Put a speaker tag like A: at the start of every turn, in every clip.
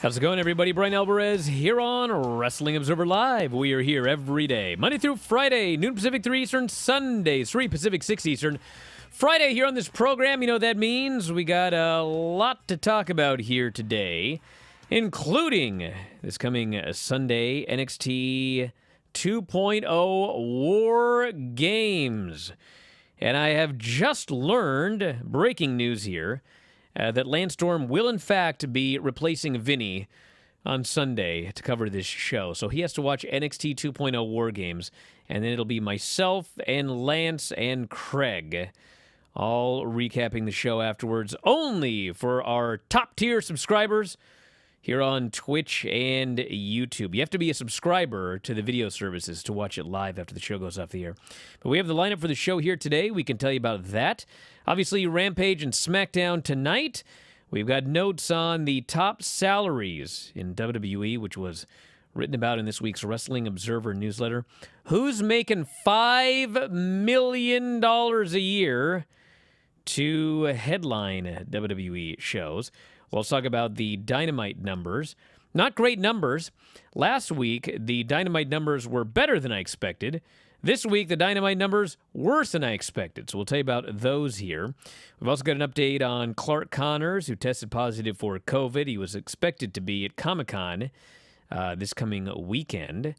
A: How's it going, everybody? Bryan Alvarez here on Wrestling Observer Live. We are here every day, Monday through Friday, noon Pacific, 3 Eastern, Sundays, 3 Pacific, 6 Eastern. Friday here on this program, you know what that means. We got a lot to talk about here today, including this coming Sunday, NXT 2.0 War Games. And I have just learned, breaking news here, that Lance Storm will, in fact, be replacing Vinny on Sunday to cover this show. So he has to watch NXT 2.0 War Games, and then it'll be myself and Lance and Craig all recapping the show afterwards, only for our top-tier subscribers here on Twitch and YouTube. You have to be a subscriber to the video services to watch it live after the show goes off the air. But we have the lineup for the show here today. We can tell you about that. Obviously, Rampage and SmackDown tonight. We've got notes on the top salaries in WWE, which was written about in this week's Wrestling Observer newsletter. Who's making $5 million a year to headline WWE shows? We'll talk about the Dynamite numbers. Not great numbers. Last week, the Dynamite numbers were better than I expected. This week, the Dynamite numbers worse than I expected. So we'll tell you about those here. We've also got an update on Clark Connors, who tested positive for COVID. He was expected to be at Comic-Con this coming weekend.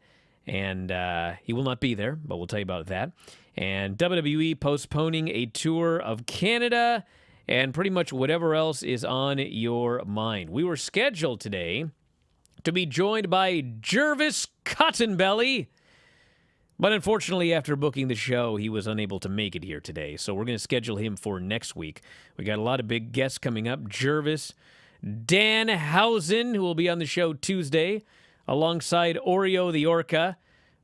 A: And he will not be there, but we'll tell you about that. And WWE postponing a tour of Canada, and pretty much whatever else is on your mind. We were scheduled today to be joined by Jervis Cottonbelly, but unfortunately, after booking the show, he was unable to make it here today. So we're going to schedule him for next week. We got a lot of big guests coming up. Jervis, Danhausen, who will be on the show Tuesday, alongside Oreo the Orca.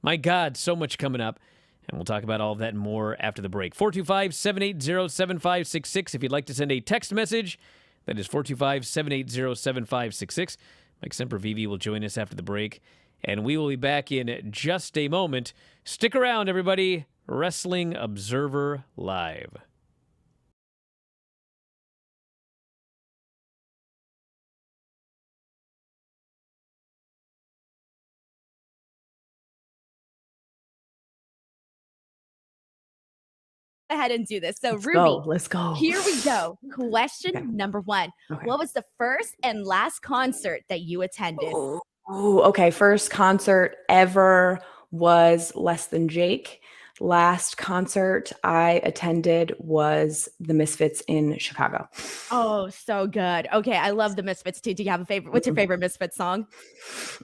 A: My God, so much coming up. And we'll talk about all of that and more after the break. 425-780-7566. If you'd like to send a text message, that is 425-780-7566. Mike Sempervive will join us after the break. And we will be back in just a moment. Stick around, everybody. Wrestling Observer Live.
B: Ahead and do this. So
C: Let's go.
B: Here we go. Question number one.
C: Okay.
B: What was the first and last concert that you attended?
C: Okay. First concert ever was Less Than Jake. Last concert I attended was the Misfits in Chicago.
B: Oh, so good. Okay, I love the Misfits too. Do you have a favorite? What's your favorite Misfits song?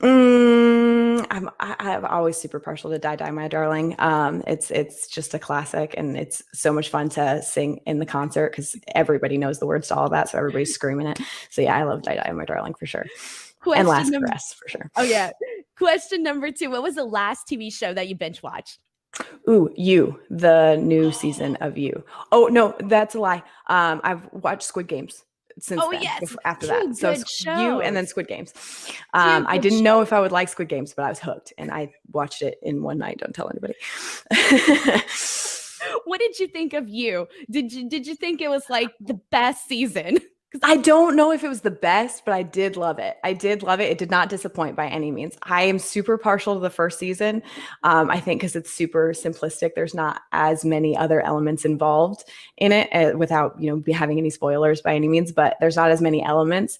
C: I'm always super partial to Die Die My Darling. It's just a classic, and it's so much fun to sing in the concert because everybody knows the words to all of that, so everybody's screaming it. So yeah, I love Die Die My Darling for sure. And Last Caress for sure.
B: Oh yeah. Question number two. What was the last TV show that you binge watched?
C: Ooh, You, the new season of You. Oh no, that's a lie. I've watched Squid Games since then.
B: Yes.
C: After that, so You and then Squid Games. I
B: good
C: didn't know if I would like Squid Games, but I was hooked, and I watched it in one night. Don't tell anybody.
B: What did you think of You? Did you think it was like the best season?
C: I don't know if it was the best, but I did love it. It did not disappoint by any means. I am super partial to the first season. I think because it's super simplistic. There's not as many other elements involved in it without, having any spoilers by any means, but there's not as many elements,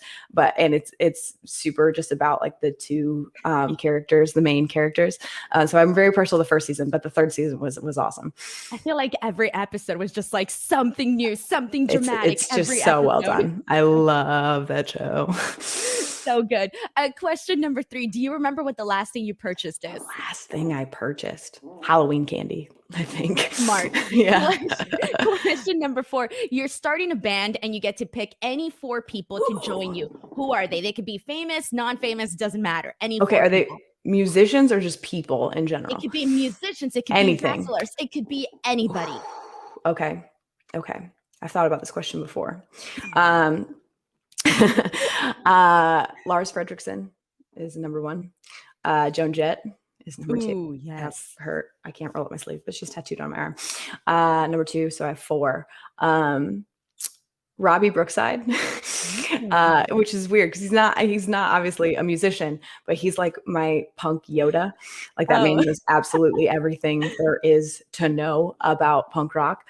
C: and it's super just about like the two characters, the main characters. So I'm very partial to the first season, but the third season was awesome.
B: I feel like every episode was just like something new, something dramatic.
C: It's just so well done. I love that show.
B: So good. Question number three. Do you remember what the last thing you purchased is?
C: The last thing I purchased? Halloween candy, I think.
B: Smart.
C: Yeah.
B: Question number four. You're starting a band and you get to pick any four people to join you. Who are they? They could be famous, non-famous, doesn't matter.
C: Okay, are they musicians or just people in general?
B: It could be musicians. It could
C: Anything.
B: be wrestlers. It could be anybody.
C: Okay. I've thought about this question before. Lars Fredrickson is number one. Joan Jett is number two.
B: Ooh, yes.
C: I can't roll up my sleeve, but she's tattooed on my arm. Number two, so I have four. Robbie Brookside, which is weird because he's not obviously a musician, but he's like my punk Yoda. Like that man knows absolutely everything there is to know about punk rock.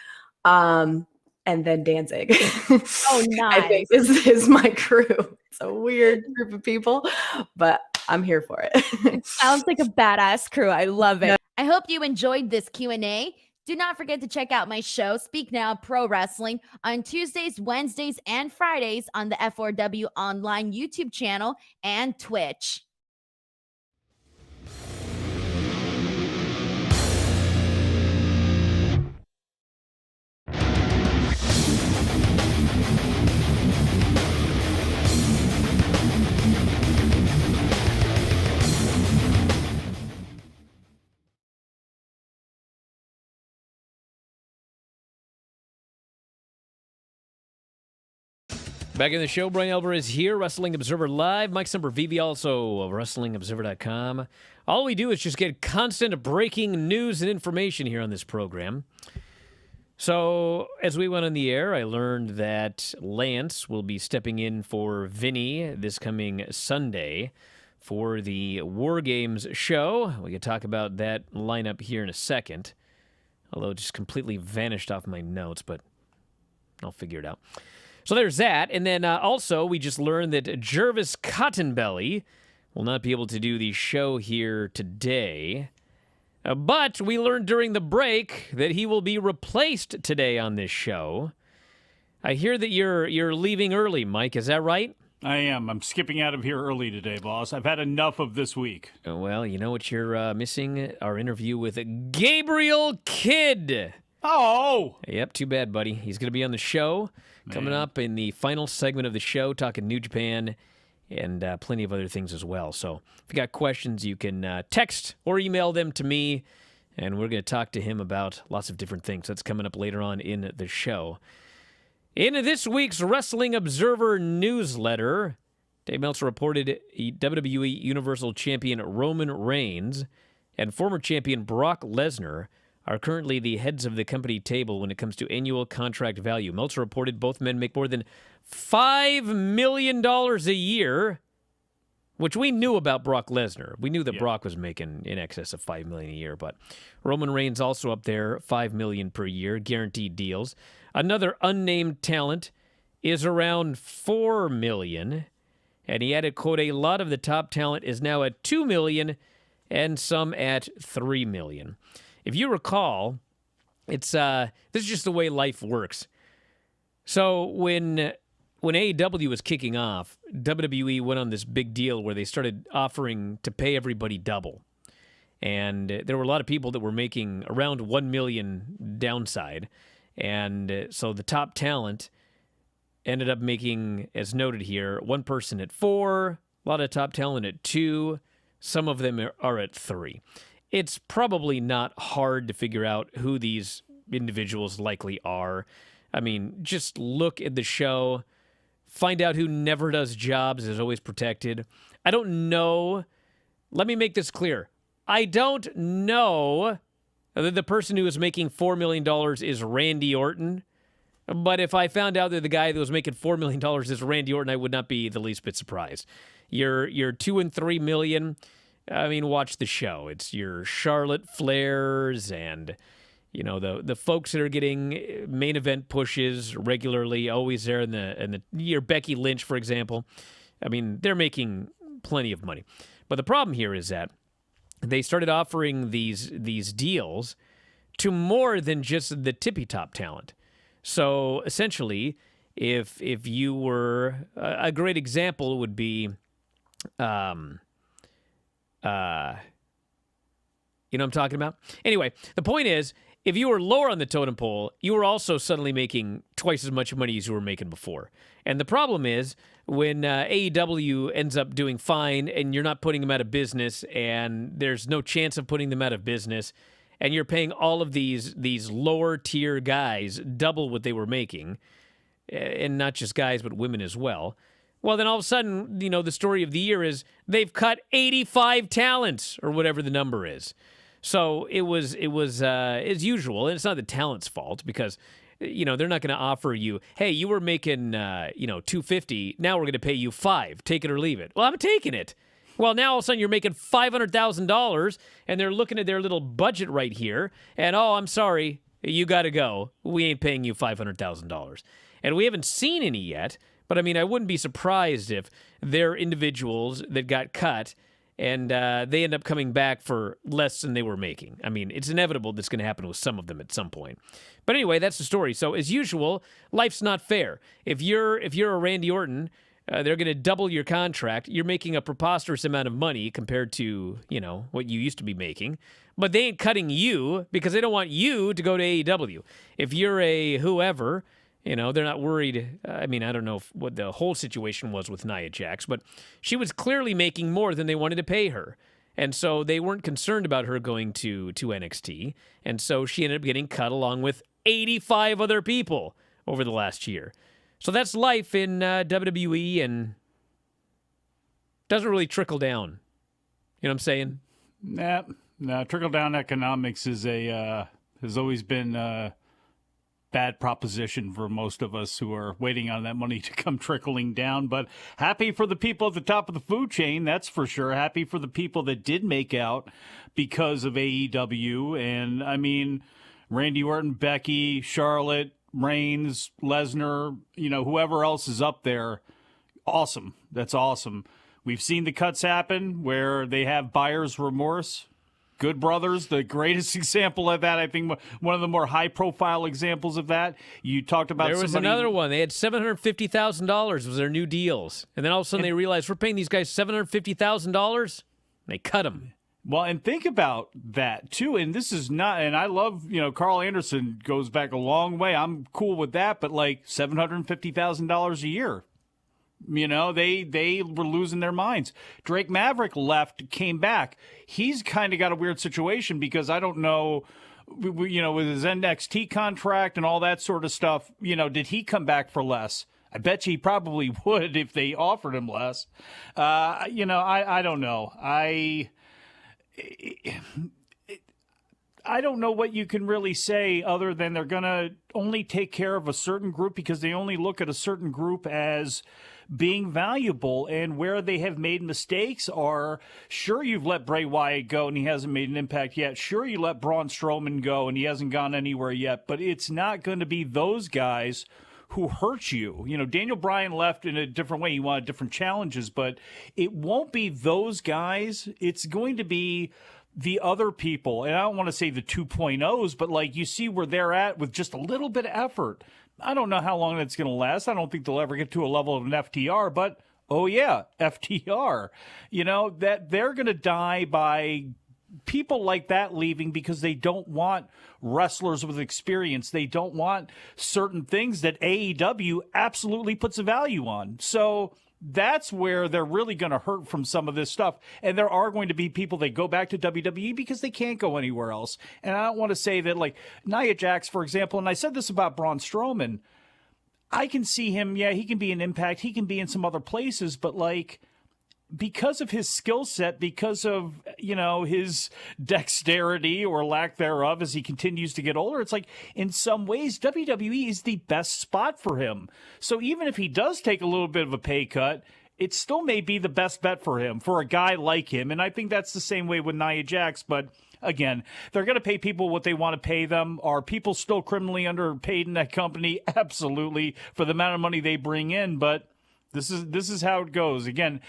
C: And then Danzig.
B: Oh, nice.
C: I think is my crew. It's a weird group of people, but I'm here for it.
B: It sounds like a badass crew. I love it. I hope you enjoyed this Q&A. Do not forget to check out my show, Speak Now Pro Wrestling, on Tuesdays, Wednesdays, and Fridays on the F4W Online YouTube channel and Twitch.
A: Back in the show, Bryan Alvarez here, Wrestling Observer Live. Mike Semper-Vivi, also of WrestlingObserver.com. All we do is just get constant breaking news and information here on this program. So, as we went on the air, I learned that Lance will be stepping in for Vinny this coming Sunday for the War Games show. We can talk about that lineup here in a second, although it just completely vanished off my notes, but I'll figure it out. So there's that. And then also, we just learned that Jervis Cottonbelly will not be able to do the show here today. But we learned during the break that he will be replaced today on this show. I hear that you're leaving early, Mike. Is that right?
D: I am. I'm skipping out of here early today, boss. I've had enough of this week.
A: Well, you know what you're missing? Our interview with Gabriel Kidd.
D: Oh!
A: Yep, too bad, buddy. He's going to be on the show. Coming up in the final segment of the show, talking New Japan and plenty of other things as well. So if you got questions, you can text or email them to me, and we're going to talk to him about lots of different things. That's coming up later on in the show. In this week's Wrestling Observer newsletter, Dave Meltzer reported WWE Universal Champion Roman Reigns and former champion Brock Lesnar are currently the heads of the company table when it comes to annual contract value. Meltzer reported both men make more than $5 million a year, which we knew about Brock Lesnar. We knew that Brock was making in excess of $5 million a year, but Roman Reigns also up there, $5 million per year, guaranteed deals. Another unnamed talent is around $4 million, and he added, quote, a lot of the top talent is now at $2 million and some at $3 million. If you recall, it's this is just the way life works. So when AEW was kicking off, WWE went on this big deal where they started offering to pay everybody double. And there were a lot of people that were making around $1 million downside. And so the top talent ended up making, as noted here, one person at 4, a lot of top talent at 2, some of them are at 3. It's probably not hard to figure out who these individuals likely are. I mean, just look at the show, find out who never does jobs, is always protected. I don't know. Let me make this clear. I don't know that the person who is making $4 million is Randy Orton. But if I found out that the guy that was making $4 million is Randy Orton, I would not be the least bit surprised. Your $2 and $3 million. I mean, watch the show. It's your Charlotte Flairs and, you know, the folks that are getting main event pushes regularly, always there your Becky Lynch, for example. I mean, they're making plenty of money. But the problem here is that they started offering these deals to more than just the tippy top talent. So essentially, if you were a great example would be you know what I'm talking about? Anyway, the point is, if you were lower on the totem pole, you were also suddenly making twice as much money as you were making before. And the problem is, when AEW ends up doing fine and you're not putting them out of business and there's no chance of putting them out of business and you're paying all of these lower tier guys double what they were making, and not just guys but women as well, well, then all of a sudden, you know, the story of the year is they've cut 85 talents or whatever the number is. So it was as usual, and it's not the talent's fault because they're not going to offer you, hey, you were making, $250. Now we're going to pay you $5. Take it or leave it. Well, I'm taking it. Well, now all of a sudden you're making $500,000 and they're looking at their little budget right here. And, oh, I'm sorry, you got to go. We ain't paying you $500,000. And we haven't seen any yet. But, I mean, I wouldn't be surprised if they're individuals that got cut and they end up coming back for less than they were making. I mean, it's inevitable that's going to happen with some of them at some point. But anyway, that's the story. So, as usual, life's not fair. If you're a Randy Orton, they're going to double your contract. You're making a preposterous amount of money compared to, what you used to be making. But they ain't cutting you because they don't want you to go to AEW. If you're a whoever, they're not worried. I mean, I don't know what the whole situation was with Nia Jax, but she was clearly making more than they wanted to pay her. And so they weren't concerned about her going to NXT. And so she ended up getting cut along with 85 other people over the last year. So that's life in WWE, and doesn't really trickle down. You know what I'm saying?
D: No, trickle-down economics has always been a bad proposition for most of us who are waiting on that money to come trickling down. But happy for the people at the top of the food chain, that's for sure. Happy for the people that did make out because of AEW. And, I mean, Randy Orton, Becky, Charlotte, Reigns, Lesnar, whoever else is up there, awesome. That's awesome. We've seen the cuts happen where they have buyer's remorse. Good Brothers, the greatest example of that. I think one of the more high-profile examples of that. You talked about
A: there was another one. They had $750,000 was their new deals. And then all of a sudden they realized, we're paying these guys $750,000. They cut them.
D: Well, and think about that, too. And this is not – and I love, Carl Anderson goes back a long way. I'm cool with that. But, like, $750,000 a year. They were losing their minds. Drake Maverick left, came back. He's kind of got a weird situation because I don't know, with his NXT contract and all that sort of stuff, did he come back for less? I bet you he probably would if they offered him less. I don't know. I don't know what you can really say other than they're going to only take care of a certain group because they only look at a certain group as being valuable, and where they have made mistakes are, sure, you've let Bray Wyatt go and he hasn't made an impact yet. Sure, you let Braun Strowman go and he hasn't gone anywhere yet, but it's not going to be those guys who hurt you. Daniel Bryan left in a different way. He wanted different challenges, but it won't be those guys. It's going to be the other people, and I don't want to say the 2.0s, but like you see where they're at with just a little bit of effort. I don't know how long that's going to last. I don't think they'll ever get to a level of an FTR, but oh yeah, FTR. That they're going to die by people like that leaving because they don't want wrestlers with experience. They don't want certain things that AEW absolutely puts a value on. So that's where they're really going to hurt from some of this stuff. And there are going to be people that go back to WWE because they can't go anywhere else. And I don't want to say that, like Nia Jax, for example, and I said this about Braun Strowman, I can see him, he can be an Impact, he can be in some other places, but like, because of his skill set, because of, his dexterity or lack thereof as he continues to get older, it's like in some ways WWE is the best spot for him. So even if he does take a little bit of a pay cut, it still may be the best bet for him, for a guy like him. And I think that's the same way with Nia Jax. But again, they're going to pay people what they want to pay them. Are people still criminally underpaid in that company? Absolutely, for the amount of money they bring in. But this is how it goes. Again,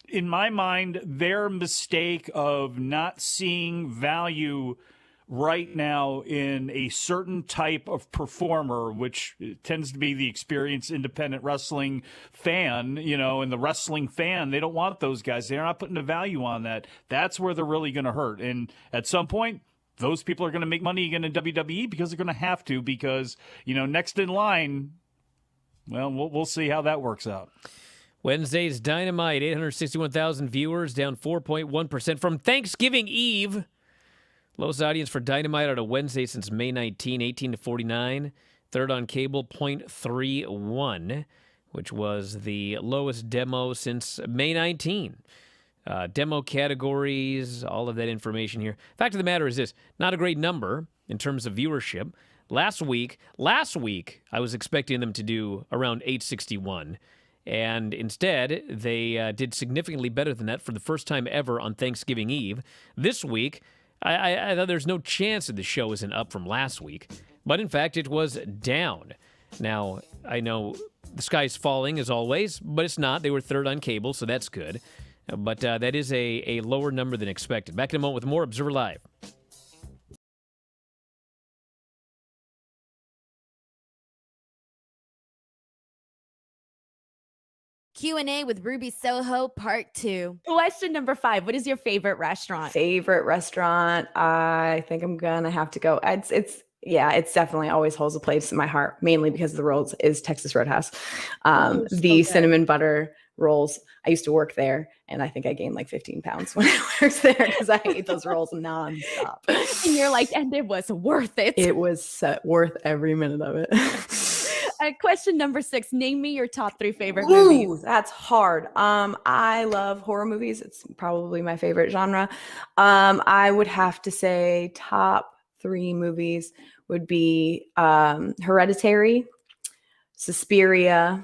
D: in my mind, their mistake of not seeing value right now in a certain type of performer, which tends to be the experienced independent wrestling fan, and the wrestling fan, they don't want those guys. They're not putting a value on that. That's where they're really going to hurt. And at some point, those people are going to make money again in WWE because they're going to have to, because, next in line, well, we'll see how that works out.
A: Wednesday's Dynamite, 861,000 viewers, down 4.1% from Thanksgiving Eve. Lowest audience for Dynamite on a Wednesday since May 19, 18-49. Third on cable, 0.31, which was the lowest demo since May 19. Demo categories, all of that information here. Fact of the matter is this, not a great number in terms of viewership. last week, I was expecting them to do around 861. And instead, they did significantly better than that for the first time ever on Thanksgiving Eve. This week, I thought there's no chance that the show isn't up from last week. But in fact, it was down. Now, I know the sky's falling as always, but it's not. They were third on cable, so that's good. But that is a lower number than expected. Back in a moment with more Observer Live.
B: Q&A with Ruby Soho, part 2. Question number 5. What is your favorite restaurant?
C: Favorite restaurant? I think I'm gonna have to go. It's definitely always holds a place in my heart, mainly because of the rolls, is Texas Roadhouse. The cinnamon butter rolls. I used to work there, and I think I gained like 15 pounds when I worked there because I ate those rolls nonstop.
B: And you're like, and it was worth it.
C: It was worth every minute of it.
B: Question number 6. Name me your top 3 favorite movies.
C: That's hard. I love horror movies. It's probably my favorite genre. I would have to say top 3 movies would be Hereditary, Suspiria,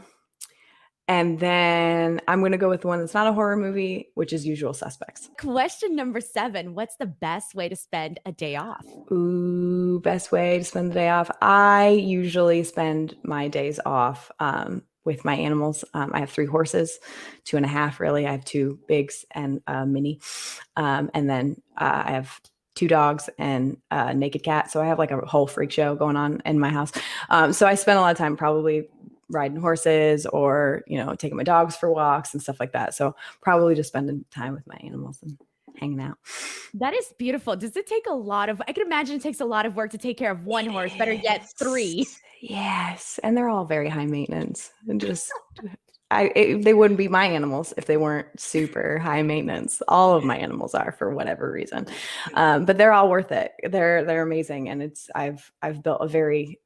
C: and then I'm going to go with one that's not a horror movie, which is Usual Suspects.
B: Question number 7. What's the best way to spend a day off?
C: Ooh, best way to spend the day off. I usually spend my days off with my animals. I have 3 horses, 2.5 really. I have 2 bigs and a mini. And then I have 2 dogs and a naked cat. So I have like a whole freak show going on in my house. So I spend a lot of time probably riding horses or, taking my dogs for walks and stuff like that. So probably just spending time with my animals and hanging out.
B: That is beautiful. Does it take I can imagine it takes a lot of work to take care of one horse, better yet 3.
C: Yes. And they're all very high maintenance and just, they wouldn't be my animals if they weren't super high maintenance. All of my animals are for whatever reason. But they're all worth it. They're amazing. And I've built a very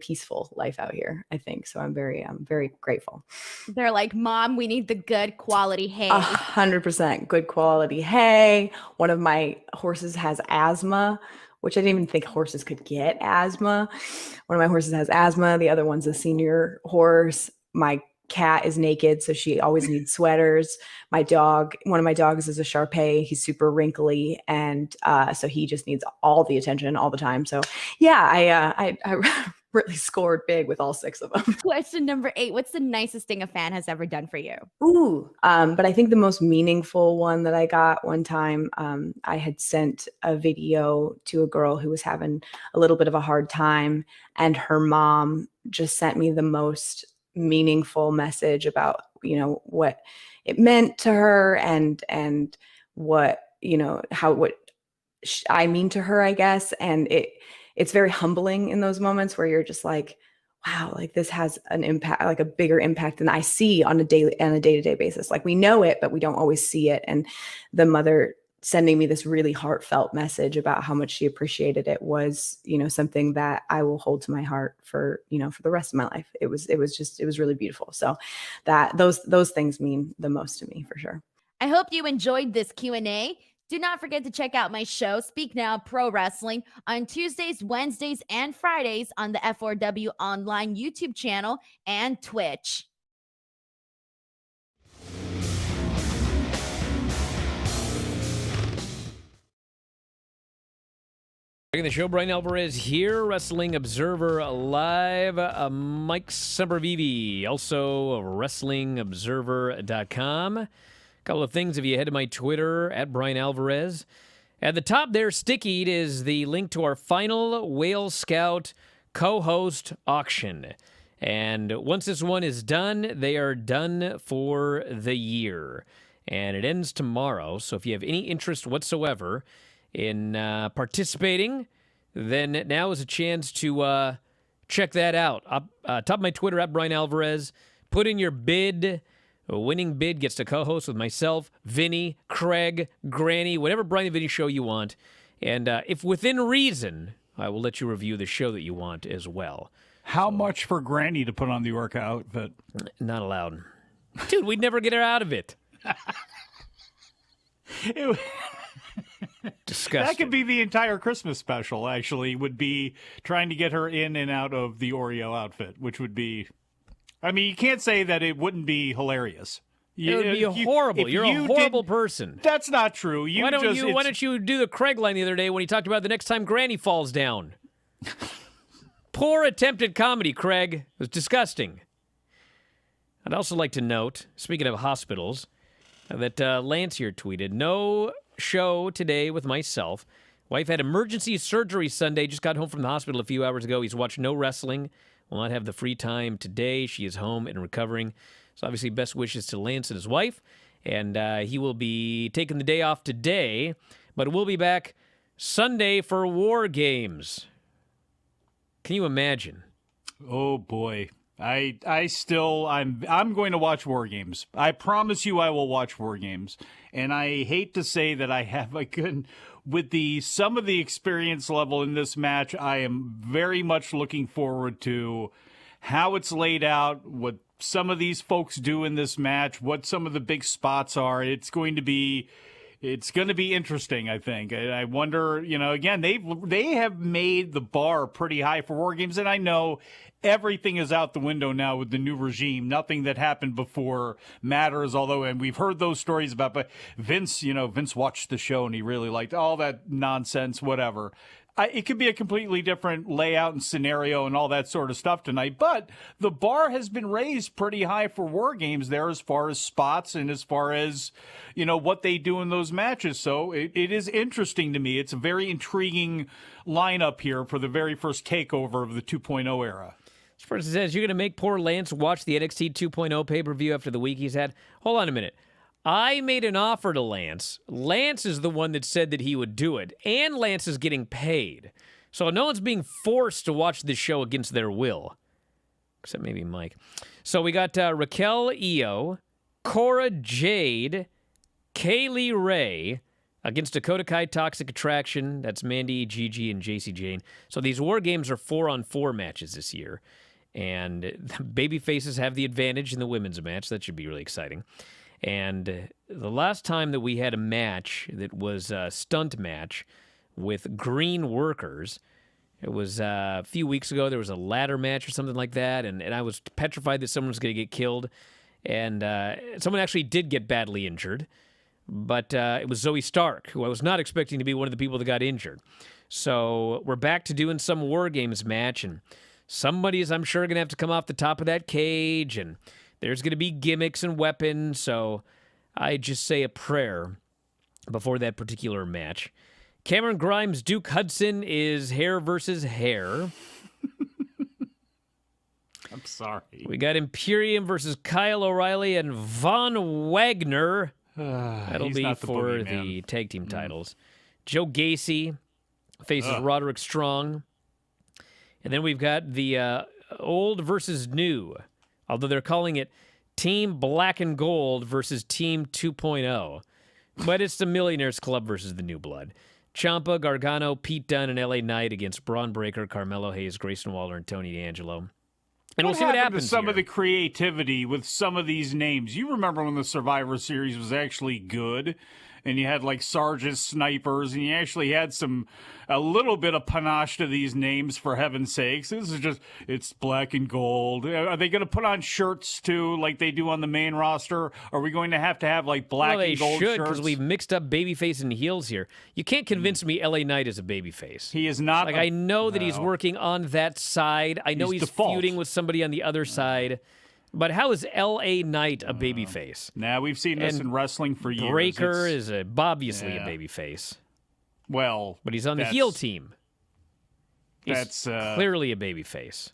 C: peaceful life out here, I think. So I'm very grateful.
B: They're like, Mom, we need the good quality hay.
C: 100% good quality hay. One of my horses has asthma, which I didn't even think horses could get asthma. One of my horses has asthma. The other one's a senior horse. My cat is naked, so she always needs sweaters. One of my dogs is a Shar Pei. He's super wrinkly, and so he just needs all the attention all the time. So yeah, I really scored big with all 6 of them.
B: Question number 8. What's the nicest thing a fan has ever done for you?
C: But I think the most meaningful one that I got one time, I had sent a video to a girl who was having a little bit of a hard time, and her mom just sent me the most meaningful message about what it meant to her and what I mean to her, I guess. And it's very humbling in those moments where you're just like, wow, like this has an impact, like a bigger impact than I see on a day-to-day basis. Like we know it, but we don't always see it. And the mother sending me this really heartfelt message about how much she appreciated it was, something that I will hold to my heart for the rest of my life. It was really beautiful. So that those things mean the most to me for sure.
B: I hope you enjoyed this Q&A. Do not forget to check out my show, Speak Now Pro Wrestling, on Tuesdays, Wednesdays, and Fridays on the F4W Online YouTube channel and Twitch.
A: Back in the show, Bryan Alvarez here, Wrestling Observer Live. Mike Sempervive, also WrestlingObserver.com. A couple of things if you head to my Twitter, at Bryan Alvarez. At the top there, stickied, is the link to our final Whale Scout co-host auction. And once this one is done, they are done for the year. And it ends tomorrow, so if you have any interest whatsoever in participating, then now is a chance to check that out. Top of my Twitter, at Bryan Alvarez. Put in your bid. A winning bid gets to co-host with myself, Vinny, Craig, Granny, whatever Bryan and Vinny show you want. And if within reason, I will let you review the show that you want as well.
D: How much for Granny to put on the Orca outfit?
A: Not allowed. Dude, we'd never get her out of it. Disgusting.
D: That could be the entire Christmas special, actually, would be trying to get her in and out of the Oreo outfit, which would be... I mean, you can't say that it wouldn't be hilarious.
A: It would be horrible. You're a horrible person.
D: That's not true.
A: Why don't you do the Craig line the other day when he talked about the next time Granny falls down? Poor attempt at comedy, Craig. It was disgusting. I'd also like to note, speaking of hospitals, that Lance here tweeted, no show today with myself. Wife had emergency surgery Sunday, just got home from the hospital a few hours ago. He's watched no wrestling, will not have the free time today. She is home and recovering. So obviously best wishes to Lance and his wife. And he will be taking the day off today, but we'll be back Sunday for War Games. Can you imagine?
D: Oh, boy. I'm going to watch War Games. I promise you I will watch War Games. And I hate to say that with some of the experience level in this match, I am very much looking forward to how it's laid out, what some of these folks do in this match, what some of the big spots are. It's going to be interesting, I think. I wonder, again, they have made the bar pretty high for War Games, and I know everything is out the window now with the new regime. Nothing that happened before matters, and we've heard those stories about, but Vince watched the show and he really liked all that nonsense, whatever. It could be a completely different layout and scenario and all that sort of stuff tonight, but the bar has been raised pretty high for War Games there as far as spots and as far as, what they do in those matches. So it is interesting to me. It's a very intriguing lineup here for the very first takeover of the 2.0 era.
A: This person says, you're going to make poor Lance watch the NXT 2.0 pay-per-view after the week he's had? Hold on a minute. I made an offer to Lance. Lance is the one that said that he would do it, and Lance is getting paid. So no one's being forced to watch this show against their will, except maybe Mike. So we got Raquel Io, Cora Jade, Kaylee Ray against Dakota Kai, Toxic Attraction. That's Mandy, Gigi, and JC Jane. So these War Games are 4-on-4 matches this year, and the baby faces have the advantage in the women's match. That should be really exciting. And the last time that we had a match that was a stunt match with green workers, it was a few weeks ago. There was a ladder match or something like that, and I was petrified that someone was going to get killed. And someone actually did get badly injured, but it was Zoe Stark, who I was not expecting to be one of the people that got injured. So we're back to doing some War Games match, and somebody's, I'm sure, going to have to come off the top of that cage, and there's going to be gimmicks and weapons, so I just say a prayer before that particular match. Cameron Grimes, Duke Hudson is hair versus hair.
D: I'm sorry.
A: We got Imperium versus Kyle O'Reilly and Von Wagner. That'll be for the tag team titles. Joe Gacy faces Roderick Strong. And then we've got the old versus new. Although they're calling it Team Black and Gold versus Team 2.0. But it's the Millionaires Club versus the New Blood. Ciampa, Gargano, Pete Dunne, and LA Knight against Braun Breaker, Carmelo Hayes, Grayson Waller, and Tony D'Angelo. And we'll see what happens
D: to some
A: here.
D: of the creativity with some of these names? You remember when the Survivor Series was actually good, and you had like Sergeant Snipers, and you actually had a little bit of panache to these names, for heaven's sakes. This is just, it's black and gold. Are they going to put on shirts too, like they do on the main roster? Are we going to have like black and gold shirts?
A: They should, because we've mixed up babyface and heels here. You can't convince me LA Knight is a babyface.
D: He is not.
A: Like, I know that he's working on that side. I know he's feuding with somebody on the other side. But how is L.A. Knight a babyface?
D: Now, we've seen this in wrestling for years.
A: Breaker is obviously a babyface.
D: Well,
A: but he's on the heel team.
D: That's
A: clearly a babyface.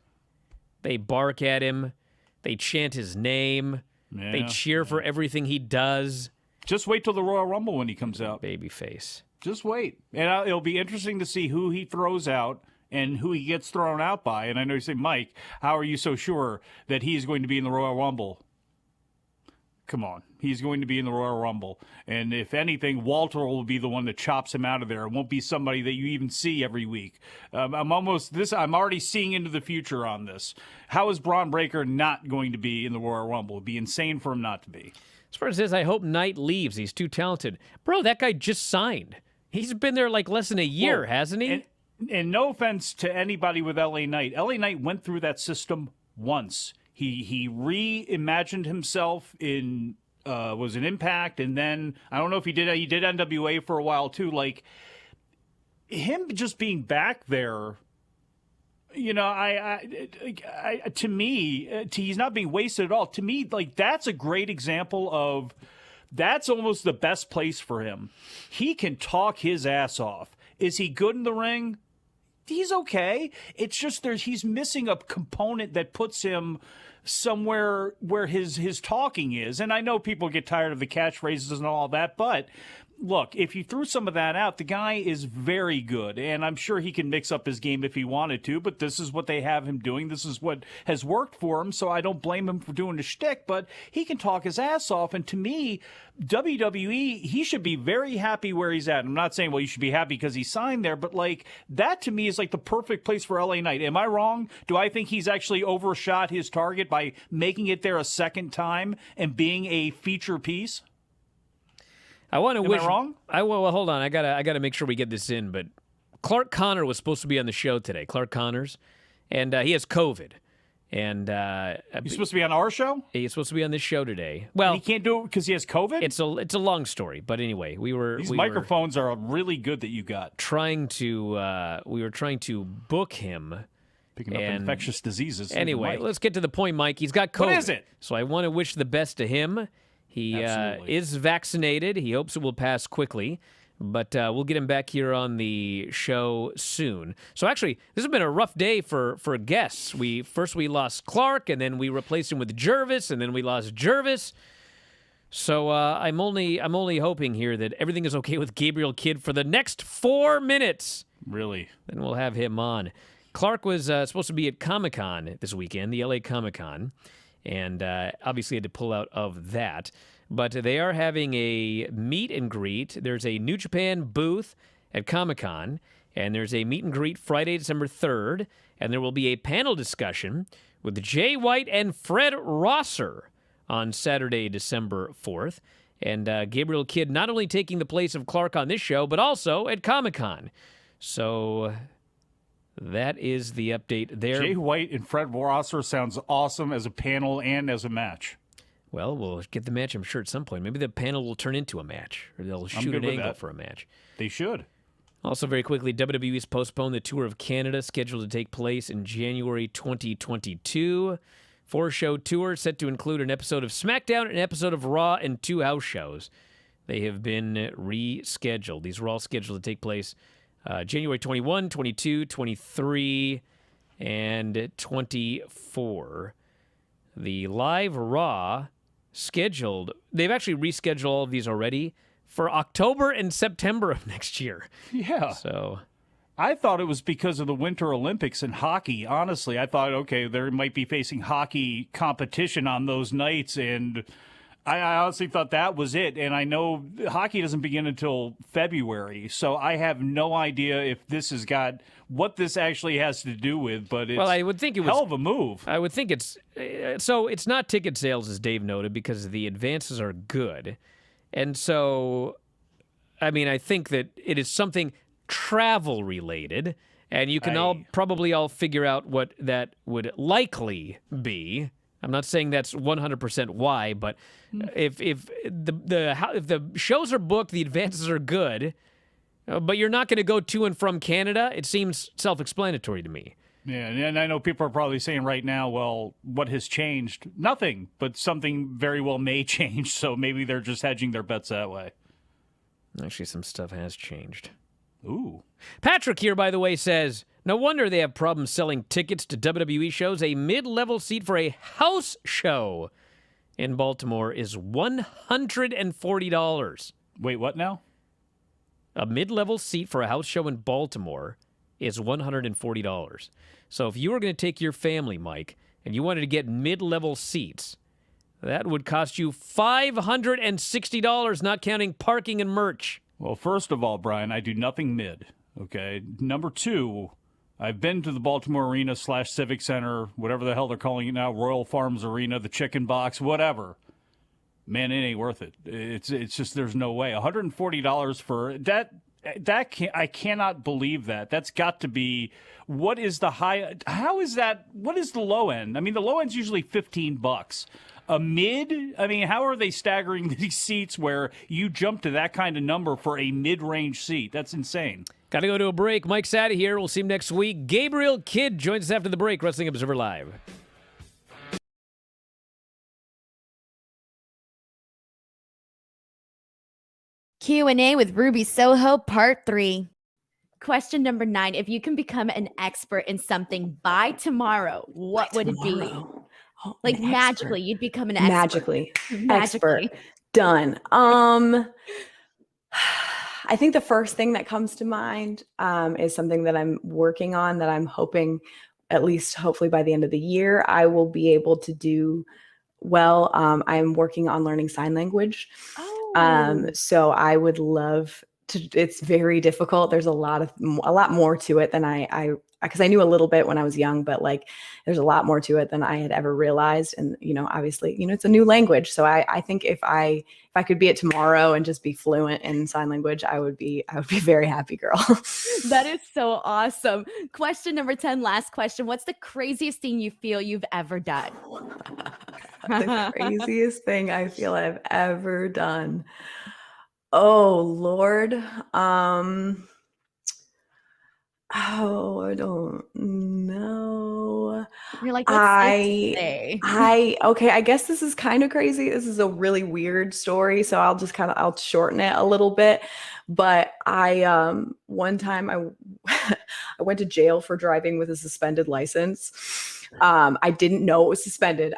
A: They bark at him. They chant his name. Yeah, they cheer for everything he does.
D: Just wait till the Royal Rumble when he comes out.
A: Babyface.
D: Just wait. And it'll be interesting to see who he throws out and who he gets thrown out by. And I know you say, Mike, how are you so sure that he's going to be in the Royal Rumble? Come on. He's going to be in the Royal Rumble. And if anything, Walter will be the one that chops him out of there. It won't be somebody that you even see every week. I'm already seeing into the future on this. How is Braun Breaker not going to be in the Royal Rumble? It'd be insane for him not to be.
A: As far as says, I hope Knight leaves. He's too talented. Bro, that guy just signed. He's been there like less than a year, hasn't he?
D: And no offense to anybody with LA Knight. LA Knight went through that system once. He reimagined himself in was an Impact, and then I don't know if he did NWA for a while too. Like him just being back there, you know, to me, he's not being wasted at all. To me, like that's a great example of that's almost the best place for him. He can talk his ass off. Is he good in the ring? He's okay. It's just he's missing a component that puts him somewhere where his talking is. And I know people get tired of the catchphrases and all that, but look, if you threw some of that out, the guy is very good, and I'm sure he can mix up his game if he wanted to, but this is what they have him doing. This is what has worked for him, so I don't blame him for doing a shtick, but he can talk his ass off, and to me, WWE, he should be very happy where he's at. I'm not saying, well, you should be happy because he signed there, but like that to me is like the perfect place for LA Knight. Am I wrong? Do I think he's actually overshot his target by making it there a second time and being a feature piece?
A: I want to wish.
D: Am I wrong?
A: Well, hold on. I gotta make sure we get this in. But Clark Connor was supposed to be on the show today. Clark Connors, and he has COVID. And
D: he's supposed to be on our show.
A: He's supposed to be on this show today. Well,
D: and he can't do it because he has COVID.
A: It's a long story, but anyway,
D: these microphones are really good that you got.
A: We were trying to book him.
D: Picking up infectious diseases.
A: Anyway, let's get to the point, Mike. He's got COVID.
D: What is it?
A: So I want to wish the best to him. He is vaccinated. He hopes it will pass quickly, but we'll get him back here on the show soon. So actually, this has been a rough day for guests. First we lost Clark, and then we replaced him with Jervis, and then we lost Jervis. So I'm only hoping here that everything is okay with Gabriel Kidd for the next 4 minutes.
D: Really?
A: Then we'll have him on. Clark was supposed to be at Comic-Con this weekend, the LA Comic-Con. And obviously had to pull out of that. But they are having a meet and greet. There's a New Japan booth at Comic-Con, and there's a meet and greet Friday, December 3rd, and there will be a panel discussion with Jay White and Fred Rosser on Saturday, December 4th. And Gabriel Kidd not only taking the place of Clark on this show, but also at Comic-Con. So that is the update there.
D: Jay White and Fred Rosser sounds awesome as a panel and as a match.
A: Well, we'll get the match, I'm sure, at some point. Maybe the panel will turn into a match, or they'll shoot an angle for a match.
D: They should.
A: Also, very quickly, WWE's postponed the Tour of Canada, scheduled to take place in January 2022. 4-show tour set to include an episode of SmackDown, an episode of Raw, and 2 house shows. They have been rescheduled. These were all scheduled to take place January 21, 22, 23, and 24. The live Raw scheduled, they've actually rescheduled all of these already for October and September of next year.
D: Yeah.
A: So
D: I thought it was because of the Winter Olympics and hockey. Honestly, I thought, okay, they might be facing hockey competition on those nights, and I honestly thought that was it. And I know hockey doesn't begin until February, so I have no idea if this has got what this actually has to do with, but it's
A: I would think it was
D: hell of a move.
A: I would think it's so it's not ticket sales, as Dave noted, because the advances are good. And so, I mean, I think that it is something travel related, and you can probably all figure out what that would likely be. I'm not saying that's 100% why, but if the shows are booked, the advances are good, but you're not going to go to and from Canada, it seems self-explanatory to me.
D: Yeah, and I know people are probably saying right now, well, what has changed? Nothing, but something very well may change, so maybe they're just hedging their bets that way.
A: Actually, some stuff has changed.
D: Ooh.
A: Patrick here, by the way, says, no wonder they have problems selling tickets to WWE shows. A mid-level seat for a house show in Baltimore is $140.
D: Wait, what now?
A: A mid-level seat for a house show in Baltimore is $140. So if you were going to take your family, Mike, and you wanted to get mid-level seats, that would cost you $560, not counting parking and merch.
D: Well, first of all, Brian, I do nothing mid, okay? Number two, I've been to the Baltimore Arena / Civic Center, whatever the hell they're calling it now, Royal Farms Arena, the Chicken Box, whatever. Man, it ain't worth it. It's just there's no way. $140 for that. I cannot believe that. That's got to be, what is the high? How is that? What is the low end? I mean, the low end's usually $15. A mid? I mean, how are they staggering these seats where you jump to that kind of number for a mid-range seat? That's insane.
A: Got to go to a break. Mike's out of here. We'll see him next week. Gabriel Kidd joins us after the break. Wrestling Observer Live.
B: Q&A with Ruby Soho, part 3. Question number 9. If you can become an expert in something by tomorrow, what would it be?
C: Oh,
B: Like magically, you'd become an expert.
C: Magically.
B: Magically.
C: Expert. Done. I think the first thing that comes to mind is something that I'm working on that I'm hoping, at least hopefully by the end of the year, I will be able to do well. I'm working on learning sign language. So I would love to, it's very difficult. There's a lot more to it than because I knew a little bit when I was young, but like there's a lot more to it than I had ever realized. And, obviously, it's a new language. So I think if I could be it tomorrow and just be fluent in sign language, I would be a very happy girl.
B: That is so awesome. Question number 10, last question. What's the craziest thing you feel you've ever done?
C: The craziest thing I feel I've ever done. Oh, Lord. I don't know.
B: You're like, what's safe to say?
C: Okay, I guess this is kind of crazy. This is a really weird story, so I'll shorten it a little bit. But one time I went to jail for driving with a suspended license. I didn't know it was suspended.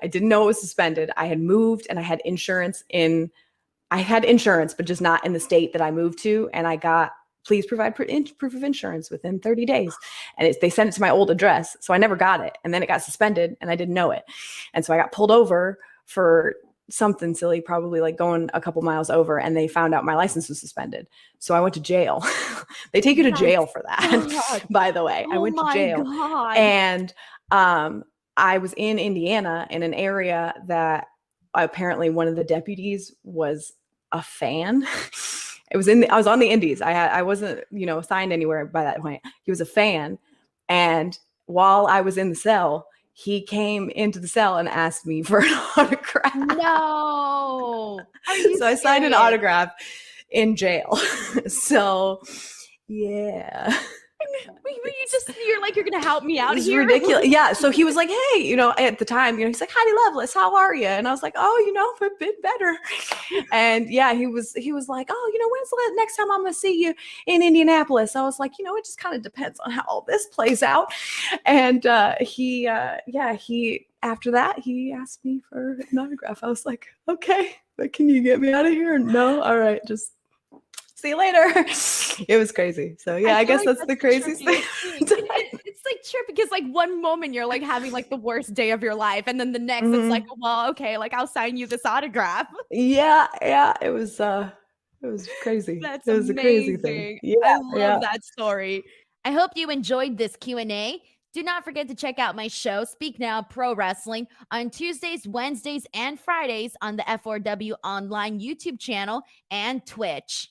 C: I had moved and I had insurance but just not in the state that I moved to. And I got, please provide proof of insurance within 30 days. And they sent it to my old address. So I never got it. And then it got suspended and I didn't know it. And so I got pulled over for something silly, probably like going a couple miles over, and they found out my license was suspended. So I went to jail. They take you to jail for that, by the way. I went to jail.
B: God.
C: And I was in Indiana in an area that apparently one of the deputies was a fan. I was on the Indies. I wasn't, assigned anywhere by that point. He was a fan. And while I was in the cell, he came into the cell and asked me for an autograph.
B: No.
C: So I signed an autograph in jail. So, yeah.
B: You're like, you're going to help me out
C: It's
B: here?
C: ridiculous. Yeah. So he was like, hey, at the time, he's like, Heidi Lovelace, how are you? And I was like, oh, a bit better. And yeah, he was like, oh, when's the next time I'm going to see you in Indianapolis? I was like, it just kind of depends on how all this plays out. And he after that, he asked me for an autograph. I was like, okay, but can you get me out of here? No. All right. Just see you later. It was crazy. So yeah, I guess that's the craziest thing.
B: It's like trippy because like one moment you're like having like the worst day of your life, and then the next it's like, well, okay, like I'll sign you this autograph.
C: Yeah. It was crazy.
B: That's
C: it was
B: amazing.
C: a crazy thing. Yeah,
B: I love that story. I hope you enjoyed this Q&A. Do not forget to check out my show, Speak Now Pro Wrestling, on Tuesdays, Wednesdays, and Fridays on the F4W Online YouTube channel and Twitch.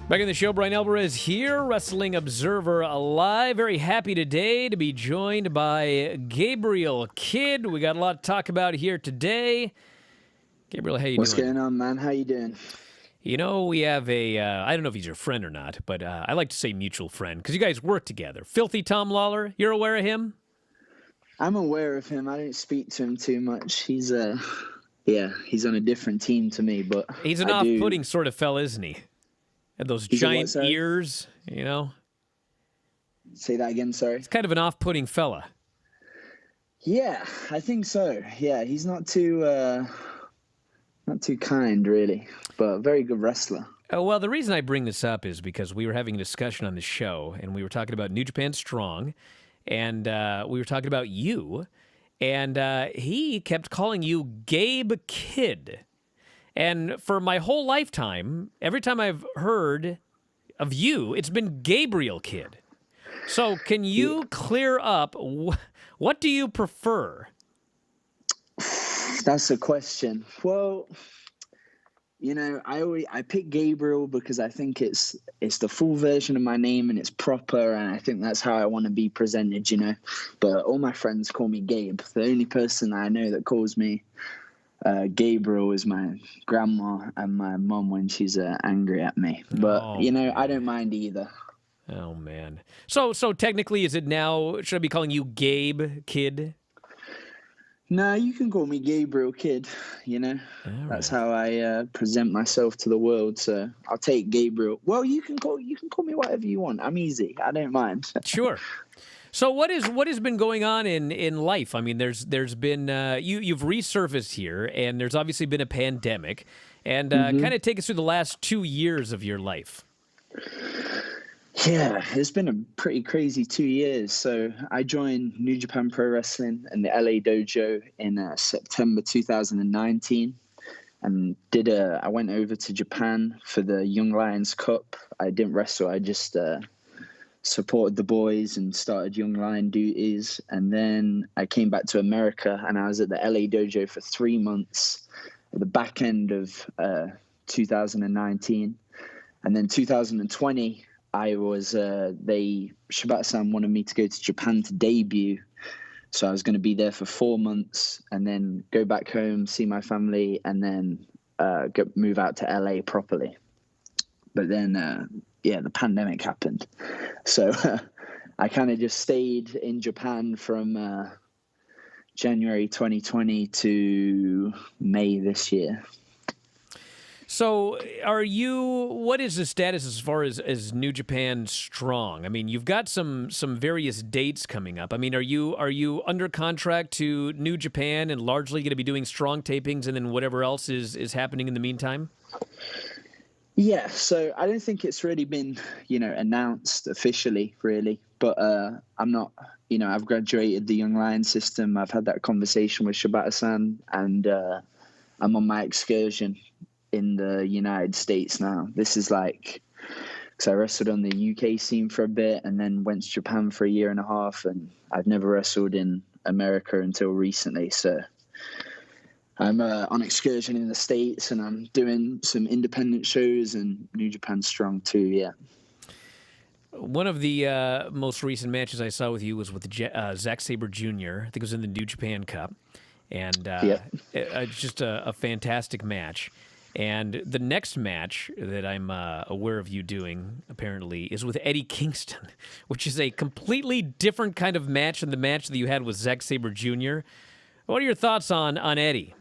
A: Back in the show, Bryan Alvarez here, Wrestling Observer Live. Very happy today to be joined by Gabriel Kidd. We got a lot to talk about here today. Gabriel, how you doing?
E: What's going on, man? How you doing?
A: We have I don't know if he's your friend or not, but I like to say mutual friend because you guys work together. Filthy Tom Lawler, you're aware of him?
E: I'm aware of him. I don't speak to him too much. He's on a different team to me, but
A: he's an off-putting sort of fella, isn't he? And those giant ears,
E: Say that again, sorry.
A: He's kind of an off-putting fella.
E: Yeah, I think so. Yeah, he's not too kind, really, but a very good wrestler.
A: Well, the reason I bring this up is because we were having a discussion on the show, and we were talking about New Japan Strong, and we were talking about you, and he kept calling you Gabe Kidd. And for my whole lifetime, every time I've heard of you, it's been Gabriel Kidd. So can you clear up, what do you prefer?
E: That's a question. Well, I pick Gabriel because I think it's the full version of my name and it's proper, and I think that's how I want to be presented. But all my friends call me Gabe. The only person I know that calls me Gabriel is my grandma and my mom when she's angry at me. But I don't mind either.
A: Oh man. So technically, is it now? Should I be calling you Gabe Kidd?
E: No, you can call me Gabriel Kidd. That's how I present myself to the world. So I'll take Gabriel. Well, you can call me whatever you want. I'm easy. I don't mind.
A: Sure. So what has been going on in life? I mean, there's been you've resurfaced here, and there's obviously been a pandemic, and kind of take us through the last 2 years of your life.
E: Yeah, it's been a pretty crazy 2 years. So I joined New Japan Pro Wrestling and the LA Dojo in September 2019, and I went over to Japan for the Young Lions Cup. I didn't wrestle. I just supported the boys and started Young Lion duties. And then I came back to America, and I was at the LA Dojo for 3 months at the back end of 2019. And then 2020, Shibata-san wanted me to go to Japan to debut. So I was going to be there for 4 months and then go back home, see my family, and then move out to LA properly. But then, the pandemic happened. So I kind of just stayed in Japan from January 2020 to May this year.
A: So what is the status as far as New Japan Strong? I mean, you've got some various dates coming up. I mean, are you under contract to New Japan and largely going to be doing Strong tapings and then whatever else is happening in the meantime?
E: Yeah, so I don't think it's really been, announced officially, really. But I'm not, I've graduated the Young Lion system. I've had that conversation with Shibata-san, and I'm on my excursion in the United States now. This is because I wrestled on the UK scene for a bit and then went to Japan for 1.5 years, and I've never wrestled in America until recently. So I'm on excursion in the States, and I'm doing some independent shows and New Japan Strong too, yeah.
A: One of the most recent matches I saw with you was with Zack Sabre Jr. I think it was in the New Japan Cup. And it's just a fantastic match. And the next match that I'm aware of you doing, apparently, is with Eddie Kingston, which is a completely different kind of match than the match that you had with Zack Sabre Jr. What are your thoughts on Eddie?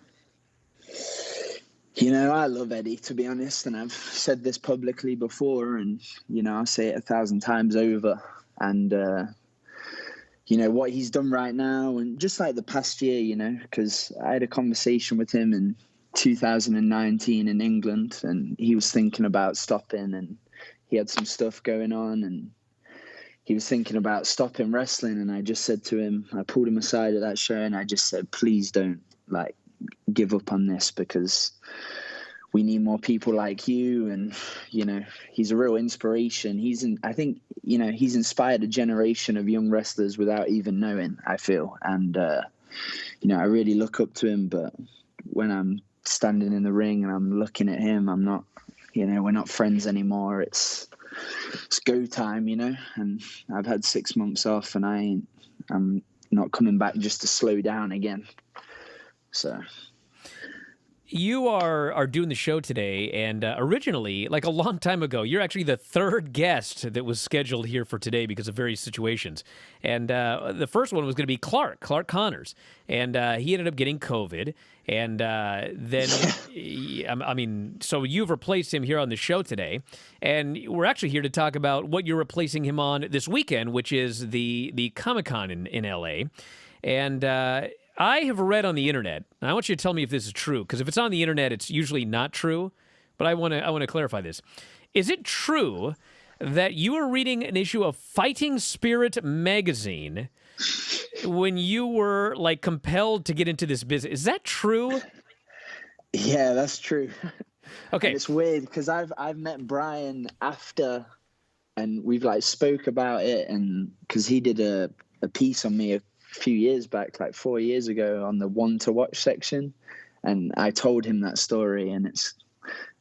E: I love Eddie, to be honest, and I've said this publicly before, and, I'll say it 1,000 times over. And, what he's done right now, and just like the past year, because I had a conversation with him in 2019 in England, and he was thinking about stopping, and he had some stuff going on, and he was thinking about stopping wrestling. And I just said to him, I pulled him aside at that show, and I just said, please don't give up on this, because we need more people like you. And he's a real inspiration. I think he's inspired a generation of young wrestlers without even knowing, I feel. And I really look up to him. But when I'm standing in the ring and I'm looking at him, I'm not, we're not friends anymore. It's go time, and I've had 6 months off, and I'm not coming back just to slow down again. So
A: you are doing the show today, and originally, like a long time ago, you're actually the third guest that was scheduled here for today because of various situations. And the first one was going to be Clark Connors, and he ended up getting COVID. And then, so you've replaced him here on the show today, and we're actually here to talk about what you're replacing him on this weekend, which is the Comic-Con in LA. And I have read on the internet, and I want you to tell me if this is true, because if it's on the internet, it's usually not true, but I want to clarify this. Is it true that you were reading an issue of Fighting Spirit magazine when you were compelled to get into this business? Is that true?
E: Yeah, that's true.
A: Okay.
E: And it's weird because I've met Bryan after, and we've like spoke about it, and because he did a piece on me a few years back, like 4 years ago, on the one to watch section, and I told him that story, and it's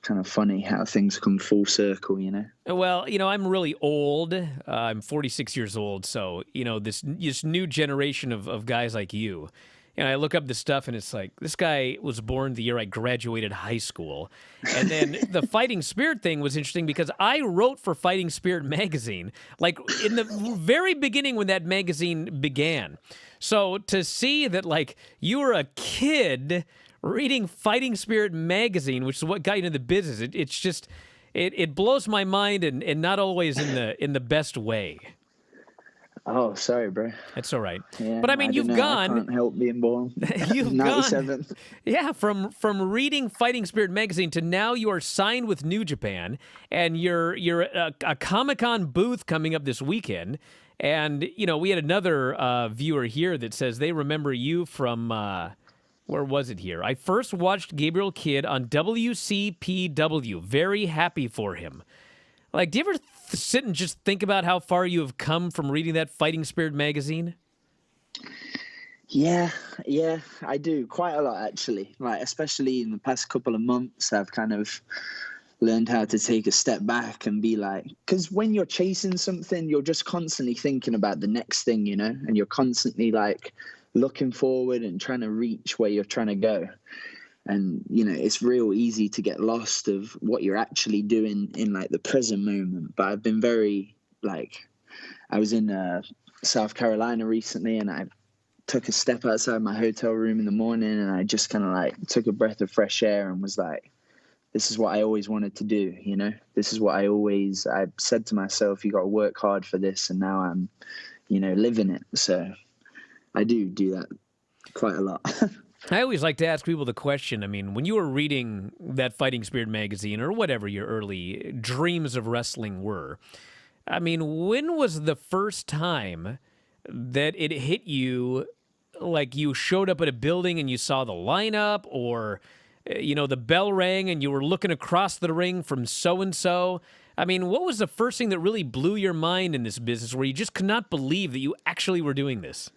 E: kind of funny how things come full circle, you know?
A: Well, I'm really old. I'm 46 years old. So, this new generation of guys like you, I look up this stuff and it's like, this guy was born the year I graduated high school. And then the Fighting Spirit thing was interesting because I wrote for Fighting Spirit magazine, like in the very beginning when that magazine began. So to see that, like, you were a kid reading Fighting Spirit magazine, which is what got you into the business, it's just, it blows my mind and not always in the best way.
E: Oh, sorry, bro.
A: That's all right.
E: Yeah,
A: But I mean, you've gone.
E: I can't help being born.
A: You've
E: 97.
A: gone. Yeah, from reading Fighting Spirit magazine to now you are signed with New Japan, and you're a Comic-Con booth coming up this weekend. And we had another viewer here that says they remember you from where was it here? I first watched Gabriel Kidd on WCPW. Very happy for him. Like, do you ever sit and just think about how far you have come from reading that Fighting Spirit magazine?
E: Yeah, I do quite a lot actually. Like, especially in the past couple of months, I've kind of learned how to take a step back and be like, because when you're chasing something, you're just constantly thinking about the next thing, and you're constantly like looking forward and trying to reach where you're trying to go. And, it's real easy to get lost of what you're actually doing in like the present moment. But I've been very I was in South Carolina recently, and I took a step outside my hotel room in the morning, and I just kind of like took a breath of fresh air and was like, this is what I always wanted to do. This is what I said to myself, you got to work hard for this. And now I'm, living it. So I do that quite a lot.
A: I always like to ask people the question, I mean, when you were reading that Fighting Spirit magazine or whatever your early dreams of wrestling were, I mean, when was the first time that it hit you, like you showed up at a building and you saw the lineup, or, the bell rang and you were looking across the ring from so-and-so? I mean, what was the first thing that really blew your mind in this business where you just could not believe that you actually were doing this?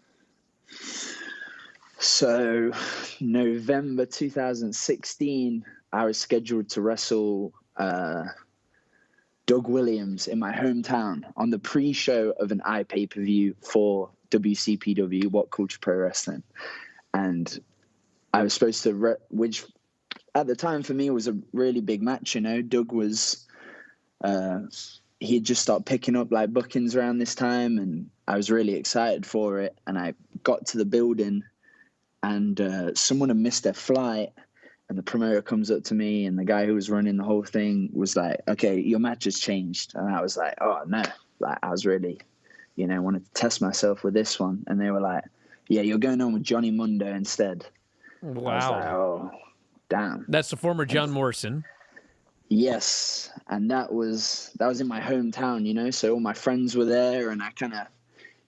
E: So November 2016, I was scheduled to wrestle Doug Williams in my hometown on the pre-show of an iPay-per-view for WCPW, What Culture Pro Wrestling. And I was supposed to, which at the time for me was a really big match, Doug was, he had just started picking up like bookings around this time, and I was really excited for it. And I got to the building, and someone had missed their flight, and the promoter comes up to me, and the guy who was running the whole thing was like, okay, your match has changed. And I was like, oh no, like I was really, wanted to test myself with this one. And they were like, yeah, you're going on with Johnny Mundo instead.
A: Wow.
E: I was like, oh, damn.
A: That's the former John Morrison.
E: Yes. And that was in my hometown, so all my friends were there, and I kind of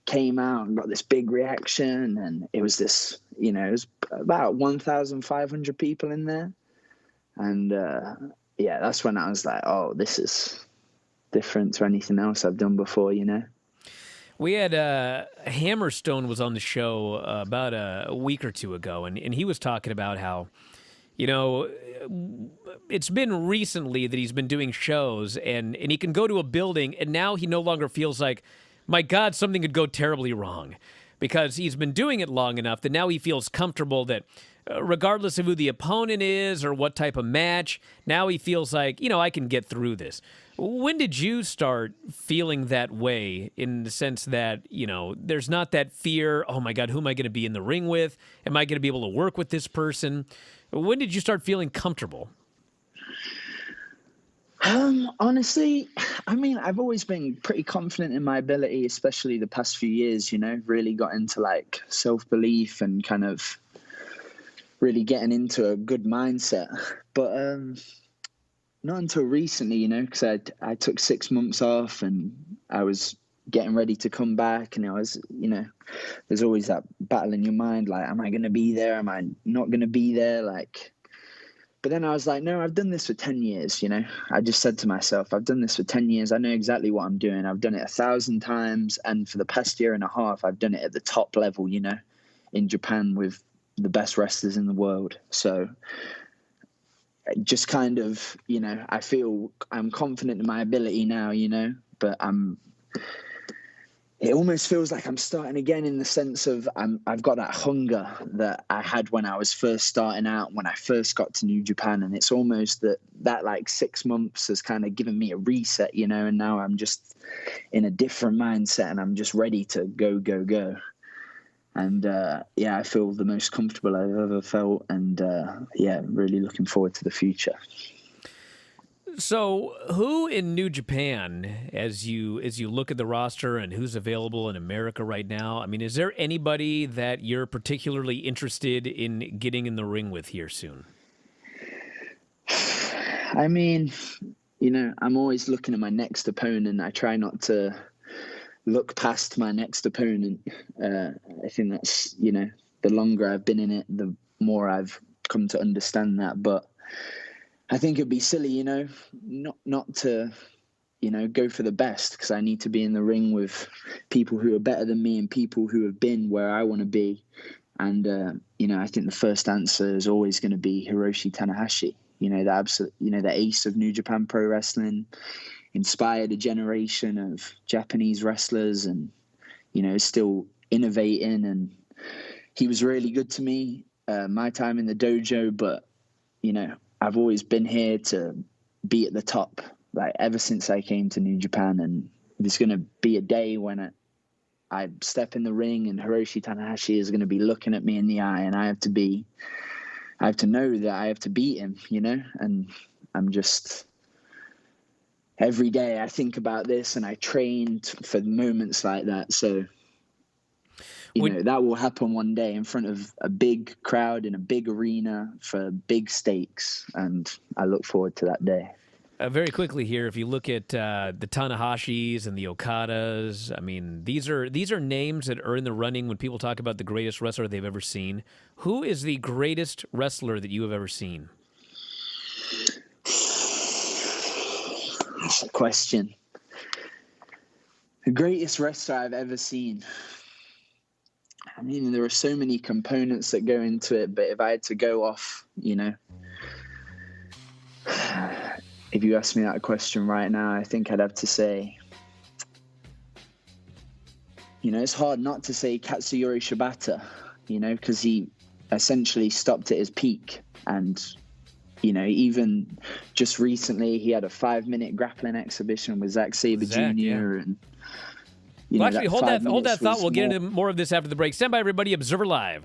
E: came out and got this big reaction, and it was this, it was about 1,500 people in there. And yeah, that's when I was like, oh, this is different to anything else I've done before,
A: We had Hammerstone was on the show about a week or two ago, and he was talking about how, it's been recently that he's been doing shows, and he can go to a building, and now he no longer feels like, my God, something could go terribly wrong, because he's been doing it long enough that now he feels comfortable that regardless of who the opponent is or what type of match, now he feels like, I can get through this. When did you start feeling that way, in the sense that, there's not that fear, oh my God, who am I going to be in the ring with? Am I going to be able to work with this person? When did you start feeling comfortable?
E: Honestly, I mean, I've always been pretty confident in my ability, especially the past few years, really got into like self-belief and kind of really getting into a good mindset. But not until recently, because I took 6 months off, and I was getting ready to come back, and I was, there's always that battle in your mind, like, am I going to be there? Am I not going to be there? Like, But then I was like, no, I've done this for 10 years, you know. I just said to myself, I've done this for 10 years. I know exactly what I'm doing. I've done it 1,000 times. And for the past year and a half, I've done it at the top level, you know, in Japan with the best wrestlers in the world. So just kind of, you know, I feel I'm confident in my ability now, you know, but it almost feels like I'm starting again in the sense of I've got that hunger that I had when I was first starting out, when I first got to New Japan. And it's almost that like 6 months has kind of given me a reset, you know, and now I'm just in a different mindset and I'm just ready to go. And I feel the most comfortable I've ever felt. And really looking forward to the future.
A: So, who in New Japan, as you look at the roster and who's available in America right now, I mean, is there anybody that you're particularly interested in getting in the ring with here soon?
E: I mean, you know, I'm always looking at my next opponent. I try not to look past my next opponent. I think that's, you know, the longer I've been in it, the more I've come to understand that. But I think it'd be silly, you know, not to, you know, go for the best, because I need to be in the ring with people who are better than me and people who have been where I want to be. And, you know, I think the first answer is always going to be Hiroshi Tanahashi, you know, the ace of New Japan Pro Wrestling, inspired a generation of Japanese wrestlers and, you know, is still innovating. And he was really good to me, my time in the dojo, but, you know, I've always been here to be at the top, like ever since I came to New Japan. And there's going to be a day when I step in the ring and Hiroshi Tanahashi is going to be looking at me in the eye, and I have to know that I have to beat him, you know. And I'm just, every day I think about this and I trained for moments like that. So, you know, that will happen one day in front of a big crowd in a big arena for big stakes. And I look forward to that day.
A: Very quickly here, if you look at the Tanahashis and the Okadas, I mean, these are names that are in the running when people talk about the greatest wrestler they've ever seen. Who is the greatest wrestler that you have ever seen?
E: That's a question. The greatest wrestler I've ever seen. I mean, there are so many components that go into it, but if I had to go off, you know, if you ask me that question right now, I think I'd have to say, you know, it's hard not to say Katsuyori Shibata, you know, because he essentially stopped at his peak. And, you know, even just recently, he had a 5-minute grappling exhibition with Zack Sabre Jr.
A: Yeah.
E: And,
A: well, actually, hold that thought. We'll get into more of this after the break. Stand by, everybody. Observer Live.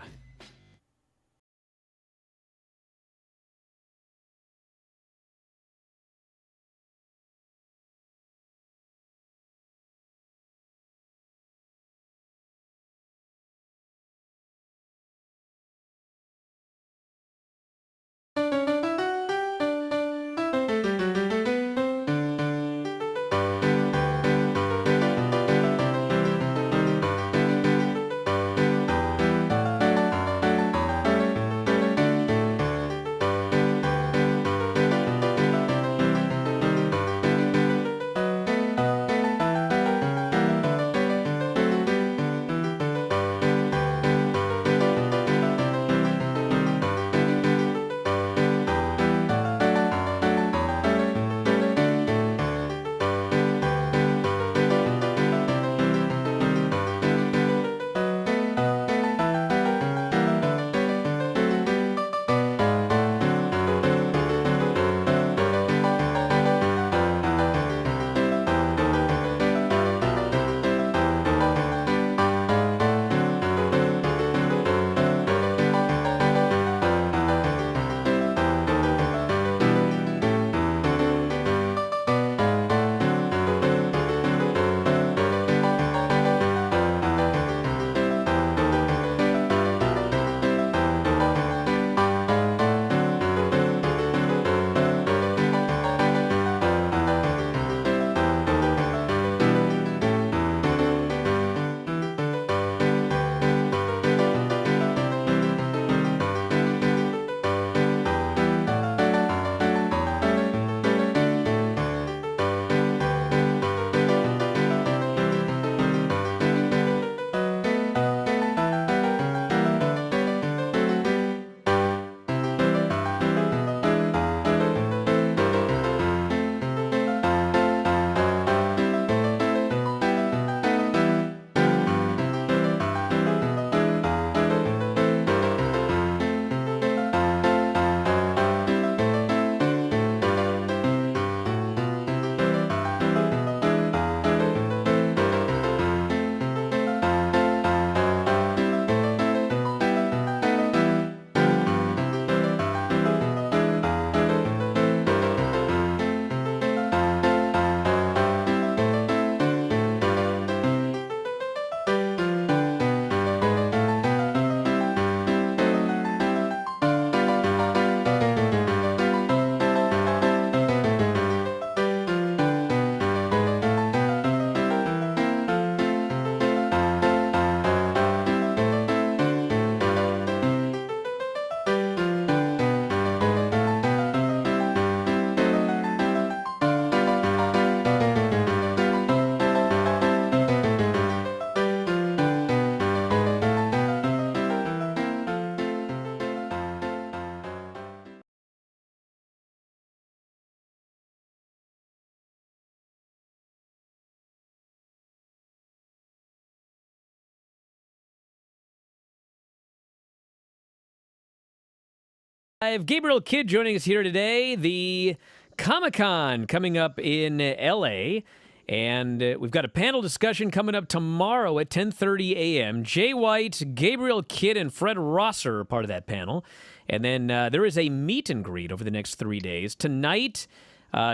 A: I have Gabriel Kidd joining us here today. The Comic-Con coming up in L.A., and we've got a panel discussion coming up tomorrow at 10:30 a.m. Jay White, Gabriel Kidd, and Fred Rosser are part of that panel. And then there is a meet and greet over the next 3 days. Tonight,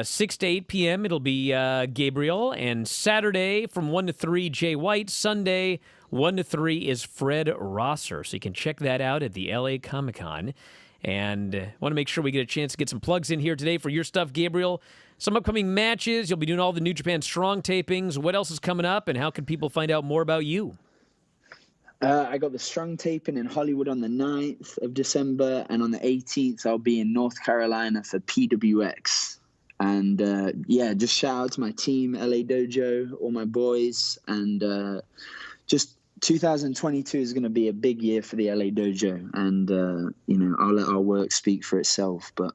A: 6 to 8 p.m., it'll be Gabriel. And Saturday from 1 to 3, Jay White. Sunday, 1 to 3 is Fred Rosser. So you can check that out at the LA Comic-Con. And want to make sure we get a chance to get some plugs in here today for your stuff, Gabriel. Some upcoming matches. You'll be doing all the New Japan Strong tapings. What else is coming up, and how can people find out more about you?
E: I got the Strong taping in Hollywood on the 9th of December, and on the 18th, I'll be in North Carolina for PWX. And just shout out to my team, LA Dojo, all my boys, and just 2022 is going to be a big year for the LA Dojo, and I'll let our work speak for itself. But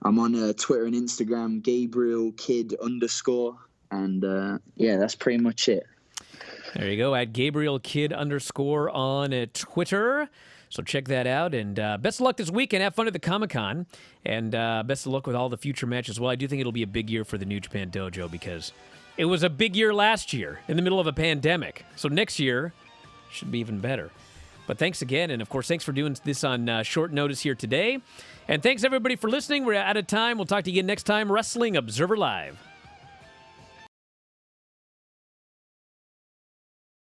E: I'm on Twitter and Instagram, Gabriel Kidd _, and that's pretty much it.
A: There you go, at Gabriel Kidd _ on Twitter. So check that out, and best of luck this weekend. Have fun at the Comic-Con, and best of luck with all the future matches. Well, I do think it'll be a big year for the New Japan Dojo because it was a big year last year in the middle of a pandemic. So next year should be even better. But thanks again, and of course, thanks for doing this on short notice here today. And thanks, everybody, for listening. We're out of time. We'll talk to you again next time. Wrestling Observer Live.